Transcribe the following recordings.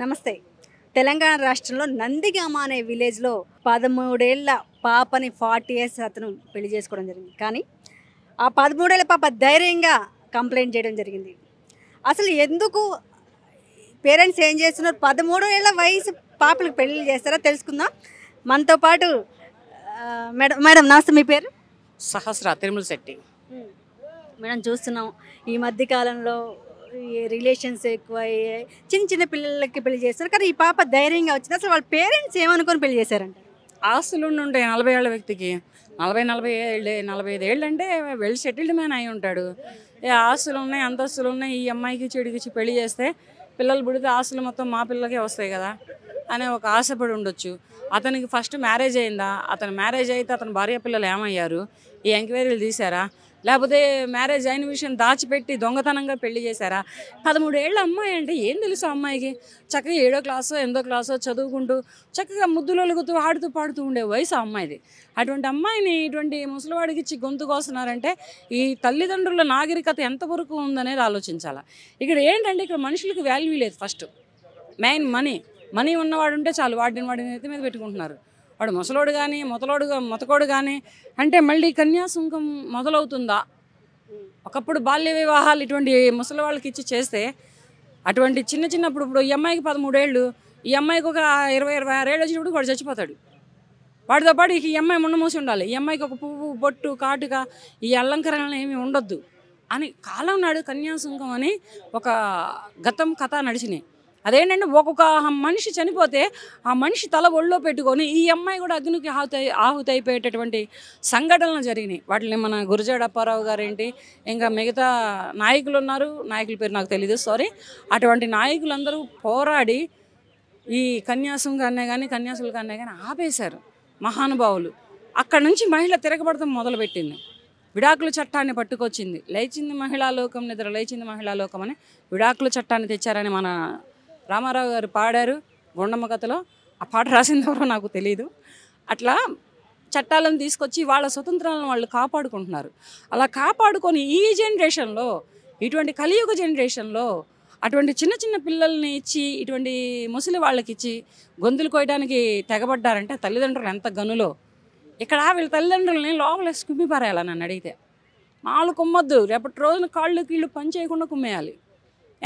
నమస్తే. తెలంగాణ రాష్ట్రంలో నందిగామ అనే విలేజ్‌లో 13 ఏళ్ల పాపని 40 ఇయర్స్ అతను పెళ్లి చేసుకోవడం జరిగింది. కానీ ఆ 13 ఏళ్ల పాప ధైర్యంగా కంప్లెయింట్ చేయడం జరిగింది. అసలు ఎందుకు పేరెంట్స్ ఏం చేస్తున్నారు? 13 ఏళ్ల వయసు పాపలకు పెళ్లిళ్ళు చేస్తారా తెలుసుకుందాం. మనతో పాటు మేడం మేడం నమస్తే, మీ పేరు? సహస్ర తిరుమల శెట్టి. మేడం, చూస్తున్నాం ఈ మధ్య కాలంలో ఈ రిలేషన్స్ ఎక్కువయ్యాయి. చిన్న చిన్న పిల్లలకి పెళ్లి చేస్తారు. కానీ ఈ పాప ధైర్యంగా వచ్చింది. అసలు వాళ్ళ పేరెంట్స్ ఏమనుకొని పెళ్లి చేశారంట? ఆస్తులు ఉండుంటాయి 40 ఏళ్ల వ్యక్తికి. 40 ఏళ్ళే 45 ఏళ్ళు అంటే వెల్ సెటిల్డ్ మ్యాన్ అయి ఉంటాడు. ఏ ఆస్తులు ఉన్నాయి, అంతస్తులు ఉన్నాయి, ఈ అమ్మాయికి చెడికిచ్చి పెళ్లి చేస్తే పిల్లలు పుడితే ఆస్తులు మొత్తం మా పిల్లలకే వస్తాయి కదా అనే ఒక ఆశపడి ఉండొచ్చు. అతనికి ఫస్ట్ మ్యారేజ్ అయిందా? అతను మ్యారేజ్ అయితే అతని భార్య పిల్లలు ఏమయ్యారు? ఈ ఎంక్వైరీలు తీశారా? లేకపోతే మ్యారేజ్ అయిన విషయం దాచిపెట్టి దొంగతనంగా పెళ్లి చేశారా? 13 ఏళ్ళ అమ్మాయి అంటే ఏం తెలుసు ఆ అమ్మాయికి? చక్కగా 7వ క్లాసో 8వ క్లాసో చదువుకుంటూ చక్కగా ముద్దులొలుగుతూ ఆడుతూ పాడుతూ ఉండే వయసు ఆ అమ్మాయిది. అటువంటి అమ్మాయిని ఇటువంటి ముసలివాడికి ఇచ్చి గొంతు కోస్తున్నారంటే ఈ తల్లిదండ్రుల నాగరికత ఎంతవరకు ఉందనేది ఆలోచించాలి. ఇక్కడ ఏంటంటే ఇక్కడ మనుషులకు వాల్యూ లేదు. ఫస్ట్ మెయిన్ మనీ ఉన్నవాడు ఉంటే చాలు, వాడిని నెత్తి మీద పెట్టుకుంటున్నారు. వాడు ముసలోడు కానీ మొతకోడు కానీ అంటే మళ్ళీ కన్యాశుంకం మొదలవుతుందా? ఒకప్పుడు బాల్య వివాహాలు ఇటువంటి ముసలి వాళ్ళకి ఇచ్చి చేస్తే అటువంటి చిన్నప్పుడు ఇప్పుడు ఈ అమ్మాయికి 13 ఏళ్ళు, ఈ అమ్మాయికి ఒక 20-26 ఏళ్ళు వచ్చినప్పుడు వాడు చచ్చిపోతాడు. వాడితో పాటు ఈ అమ్మాయి ముండమూసి ఉండాలి. ఈ అమ్మాయికి ఒక పువ్వు బొట్టు కాటుక ఈ అలంకరణలు ఏమీ ఉండొద్దు అని కాలం నాడు కన్యాశుంకం అని ఒక గతం కథ నడిచినాయి. అదేంటంటే ఒక్కొక్క మనిషి చనిపోతే ఆ మనిషి తల ఒళ్ళో పెట్టుకొని ఈ అమ్మాయి కూడా అగ్నికి ఆహుతి అయిపోయేటటువంటి సంఘటనలు జరిగినాయి. వాటిని మన గురజాడ అప్పారావు గారు ఏంటి, ఇంకా మిగతా నాయకులు ఉన్నారు, నాయకుల పేరు నాకు తెలీదు, సారీ. అటువంటి నాయకులందరూ పోరాడి ఈ కన్యాశుంకాన్నే కానీ కన్యాశుల్కాన్నే కానీ ఆపేశారు మహానుభావులు. అక్కడ నుంచి మహిళ తిరగబడతాం మొదలుపెట్టింది. విడాకుల చట్టాన్ని పట్టుకొచ్చింది. లేచింది మహిళా లోకం నిద్ర లేచింది మహిళా లోకం అని విడాకుల చట్టాన్ని తెచ్చారని మన రామారావు గారు పాడారు గుండమ్మ కథలో. ఆ పాట రాసింది ఎవరో నాకు తెలీదు. అట్లా చట్టాలను తీసుకొచ్చి వాళ్ళ స్వతంత్రాలను వాళ్ళు కాపాడుకుంటున్నారు. అలా కాపాడుకొని ఈ జనరేషన్లో, ఇటువంటి కలియుగ జనరేషన్లో అటువంటి చిన్న పిల్లల్ని ఇచ్చి ఇటువంటి ముసలి వాళ్ళకి ఇచ్చి గొంతులు కోయడానికి తెగబడ్డారంటే తల్లిదండ్రులు ఎంత గనులో. ఇక్కడ వీళ్ళ తల్లిదండ్రులని లోపల కుమ్మి పారేయాలి. నన్ను అడిగితే 4 కుమ్మొద్దు, రేపటి రోజున కాళ్ళు కీళ్ళు పని చేయకుండా కుమ్మేయాలి.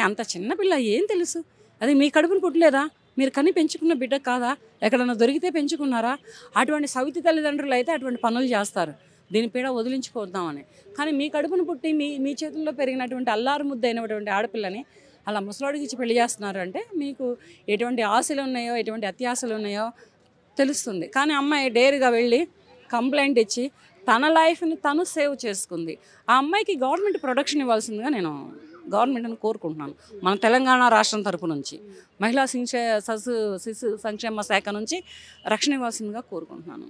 అంత చిన్నపిల్ల ఏం తెలుసు? అది మీ కడుపును పుట్టలేదా? మీరు కని పెంచుకున్న బిడ్డ కాదా? ఎక్కడన్నా దొరికితే పెంచుకున్నారా? అటువంటి సవితి తల్లిదండ్రులు అయితే అటువంటి పనులు చేస్తారు, దీని పీడ వదిలించుకోద్దామని. కానీ మీ కడుపును పుట్టి మీ చేతుల్లో పెరిగినటువంటి అల్లారు ముద్ద అయినటువంటి ఆడపిల్లని అలా ముసలాడికి ఇచ్చి పెళ్లి చేస్తున్నారు అంటే మీకు ఎటువంటి ఆశలు ఉన్నాయో, ఎటువంటి అత్యాశలు ఉన్నాయో తెలుస్తుంది. కానీ అమ్మాయి డేర్గా వెళ్ళి కంప్లైంట్ ఇచ్చి తన లైఫ్ని తను సేవ్ చేసుకుంది. ఆ అమ్మాయికి గవర్నమెంట్ ప్రొటెక్షన్ ఇవ్వాల్సిందిగా నేను గవర్నమెంట్ని కోరుకుంటున్నాను. మన తెలంగాణ రాష్ట్రం తరపు నుంచి మహిళా శిశు సంక్షేమ శాఖ నుంచి రక్షణ ఇవ్వాల్సిందిగా కోరుకుంటున్నాను.